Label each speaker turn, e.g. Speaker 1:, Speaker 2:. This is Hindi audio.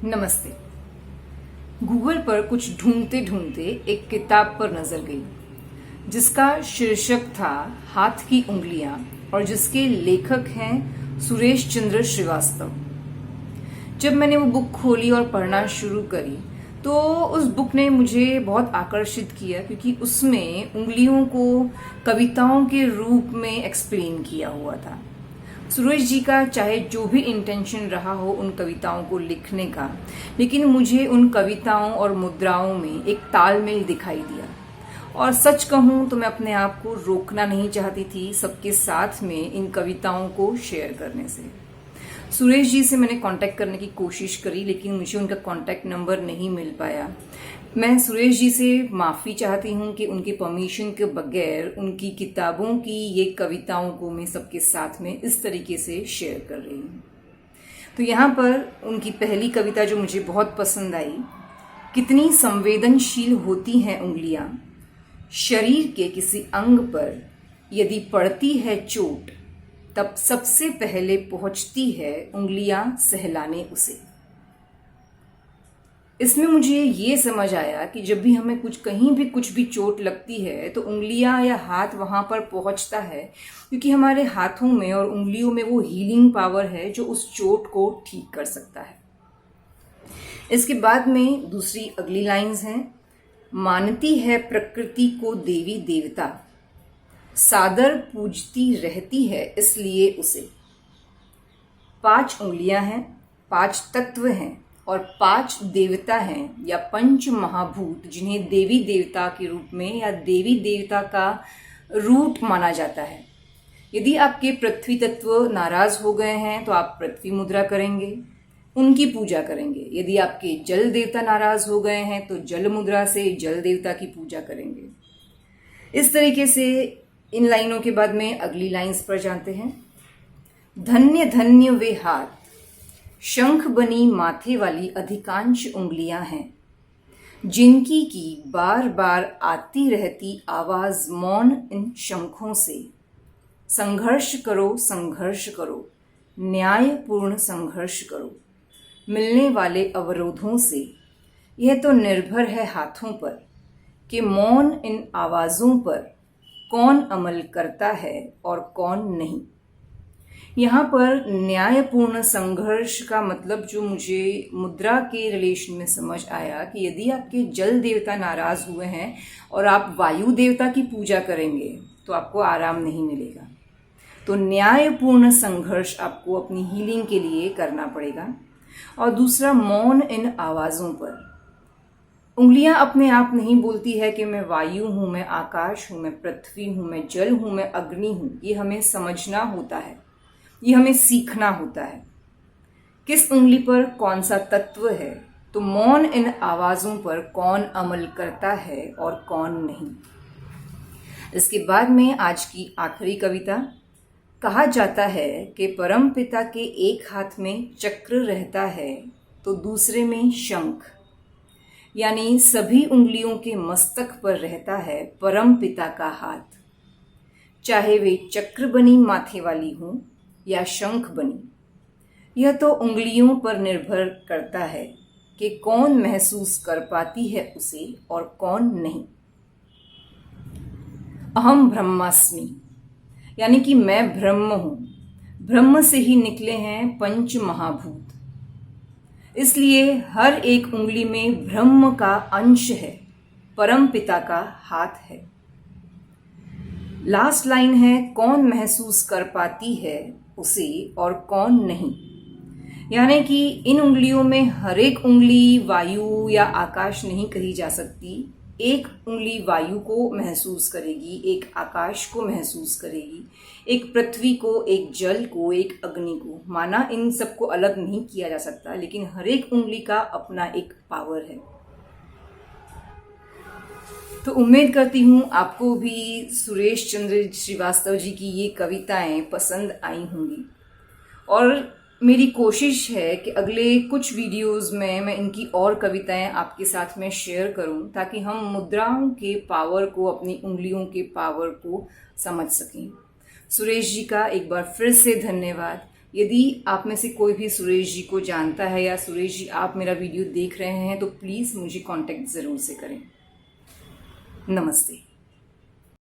Speaker 1: नमस्ते। गूगल पर कुछ ढूंढते ढूंढते एक किताब पर नजर गई जिसका शीर्षक था हाथ की उंगलियां और जिसके लेखक हैं सुरेश चंद्र श्रीवास्तव। जब मैंने वो बुक खोली और पढ़ना शुरू करी तो उस बुक ने मुझे बहुत आकर्षित किया, क्योंकि उसमें उंगलियों को कविताओं के रूप में एक्सप्लेन किया हुआ था। सुरेश जी का चाहे जो भी इंटेंशन रहा हो उन कविताओं को लिखने का, लेकिन मुझे उन कविताओं और मुद्राओं में एक तालमेल दिखाई दिया। और सच कहूं तो मैं अपने आप को रोकना नहीं चाहती थी सबके साथ में इन कविताओं को शेयर करने से। सुरेश जी से मैंने कांटेक्ट करने की कोशिश करी, लेकिन मुझे उनका कांटेक्ट नंबर नहीं मिल पाया। मैं सुरेश जी से माफ़ी चाहती हूँ कि उनके परमिशन के बगैर उनकी किताबों की ये कविताओं को मैं सबके साथ में इस तरीके से शेयर कर रही हूँ। तो यहाँ पर उनकी पहली कविता जो मुझे बहुत पसंद आई, कितनी संवेदनशील होती हैं उंगलियाँ, शरीर के किसी अंग पर यदि पड़ती है चोट, तब सबसे पहले पहुंचती है उंगलियां सहलाने उसे। इसमें मुझे ये समझ आया कि जब भी हमें कहीं भी कुछ भी चोट लगती है तो उंगलियां या हाथ वहां पर पहुंचता है, क्योंकि हमारे हाथों में और उंगलियों में वो हीलिंग पावर है जो उस चोट को ठीक कर सकता है। इसके बाद में दूसरी अगली लाइंस हैं, मानती है प्रकृति को देवी देवता, सादर पूजती रहती है इसलिए उसे। 5 उंगलियां हैं, 5 तत्व हैं और 5 देवता हैं या पंच महाभूत, जिन्हें देवी देवता के रूप में या देवी देवता का रूट माना जाता है। यदि आपके पृथ्वी तत्व नाराज हो गए हैं तो आप पृथ्वी मुद्रा करेंगे, उनकी पूजा करेंगे। यदि आपके जल देवता नाराज हो गए हैं तो जल मुद्रा से जल देवता की पूजा करेंगे। इस तरीके से इन लाइनों के बाद में अगली लाइंस पर जाते हैं। धन्य धन्य वे हाथ, शंख बनी माथे वाली अधिकांश उंगलियां हैं, जिनकी की बार बार आती रहती आवाज मौन इन शंखों से। संघर्ष करो संघर्ष करो, न्यायपूर्ण संघर्ष करो, मिलने वाले अवरोधों से। यह तो निर्भर है हाथों पर कि मौन इन आवाजों पर कौन अमल करता है और कौन नहीं। यहाँ पर न्यायपूर्ण संघर्ष का मतलब जो मुझे मुद्रा के रिलेशन में समझ आया कि यदि आपके जल देवता नाराज हुए हैं और आप वायु देवता की पूजा करेंगे तो आपको आराम नहीं मिलेगा। तो न्यायपूर्ण संघर्ष आपको अपनी हीलिंग के लिए करना पड़ेगा। और दूसरा, मौन इन आवाज़ों पर। उंगलियां अपने आप नहीं बोलती है कि मैं वायु हूँ, मैं आकाश हूँ, मैं पृथ्वी हूँ, मैं जल हूँ, मैं अग्नि हूँ। ये हमें समझना होता है, ये हमें सीखना होता है किस उंगली पर कौन सा तत्व है। तो मौन इन आवाज़ों पर कौन अमल करता है और कौन नहीं। इसके बाद में आज की आखिरी कविता। कहा जाता है कि परम पिता के एक हाथ में चक्र रहता है तो दूसरे में शंख, यानी सभी उंगलियों के मस्तक पर रहता है परम पिता का हाथ, चाहे वे चक्र बनी माथे वाली हो या शंख बनी। यह तो उंगलियों पर निर्भर करता है कि कौन महसूस कर पाती है उसे और कौन नहीं। अहम ब्रह्मास्मि, यानी कि मैं ब्रह्म हूं। ब्रह्म से ही निकले हैं पंच महाभूत, इसलिए हर एक उंगली में ब्रह्म का अंश है, परम पिता का हाथ है। लास्ट लाइन है, कौन महसूस कर पाती है उसे और कौन नहीं। यानी कि इन उंगलियों में हर एक उंगली वायु या आकाश नहीं कही जा सकती। एक उंगली वायु को महसूस करेगी, एक आकाश को महसूस करेगी, एक पृथ्वी को, एक जल को, एक अग्नि को। माना इन सबको अलग नहीं किया जा सकता, लेकिन हर एक उंगली का अपना एक पावर है। तो उम्मीद करती हूँ आपको भी सुरेश चंद्र श्रीवास्तव जी की ये कविताएं पसंद आई होंगी। और मेरी कोशिश है कि अगले कुछ वीडियोस में मैं इनकी और कविताएं आपके साथ में शेयर करूं, ताकि हम मुद्राओं के पावर को, अपनी उंगलियों के पावर को समझ सकें। सुरेश जी का एक बार फिर से धन्यवाद। यदि आप में से कोई भी सुरेश जी को जानता है या सुरेश जी आप मेरा वीडियो देख रहे हैं तो प्लीज़ मुझे कांटेक्ट ज़रूर से करें। नमस्ते।